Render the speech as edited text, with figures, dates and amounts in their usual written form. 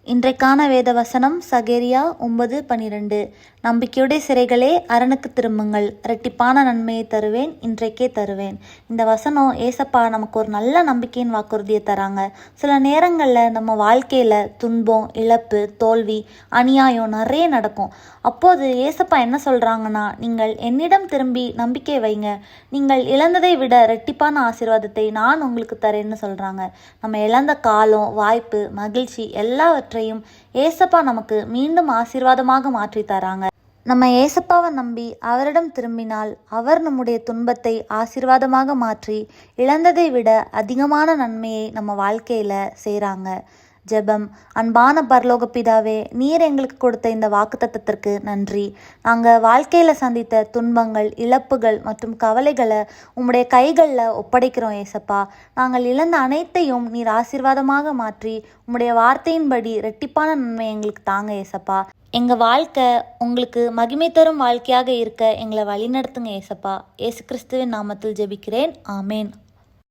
இன்றைக்கான வேத வசனம் சகேரியா 9:12. நம்பிக்கையுடைய சிறைகளே அரணுக்கு திரும்புங்கள், இரட்டிப்பான நன்மையை தருவேன், இன்றைக்கே தருவேன். இந்த வசனம் ஏசப்பா நமக்கு ஒரு நல்ல நம்பிக்கையின் வாக்குறுதியை தராங்க. சில நேரங்களில் நம்ம வாழ்க்கையில் துன்பம், இழப்பு, தோல்வி, அநியாயம் நிறைய நடக்கும். அப்போது ஏசப்பா என்ன சொல்கிறாங்கன்னா, நீங்கள் என்னிடம் திரும்பி நம்பிக்கை வைங்க, நீங்கள் இழந்ததை விட இரட்டிப்பான ஆசீர்வாதத்தை நான் உங்களுக்கு தரேன்னு சொல்கிறாங்க. நம்ம இழந்த காலம், வாய்ப்பு, மகிழ்ச்சி எல்லாவற்றையும் ஏசப்பா நமக்கு மீண்டும் ஆசீர்வாதமாக மாற்றி தராங்க. நம்ம ஏசப்பாவை நம்பி அவரிடம் திரும்பினால் அவர் நம்முடைய துன்பத்தை ஆசீர்வாதமாக மாற்றி இழந்ததை விட அதிகமான நன்மையை நம்ம வாழ்க்கையில் செய்கிறாங்க. ஜெபம். அன்பான பரலோக பிதாவே, நீர் எங்களுக்கு கொடுத்த இந்த வாக்குத்தத்தத்திற்கு நன்றி. நாங்கள் வாழ்க்கையில் சந்தித்த துன்பங்கள், இழப்புகள் மற்றும் கவலைகளை உம்முடைய கைகளில் ஒப்படைக்கிறோம் ஏசப்பா. நாங்கள் இழந்த அனைத்தையும் நீர் ஆசீர்வாதமாக மாற்றி உம்முடைய வார்த்தையின்படி இரட்டிப்பான நன்மை எங்களுக்கு தாங்க ஏசப்பா. எங்கள் வாழ்க்கை உங்களுக்கு மகிமை தரும் வாழ்க்கையாக இருக்க எங்களை வழிநடத்துங்க ஏசப்பா. இயேசு கிறிஸ்துவின் நாமத்தில் ஜெபிக்கிறேன். ஆமேன்.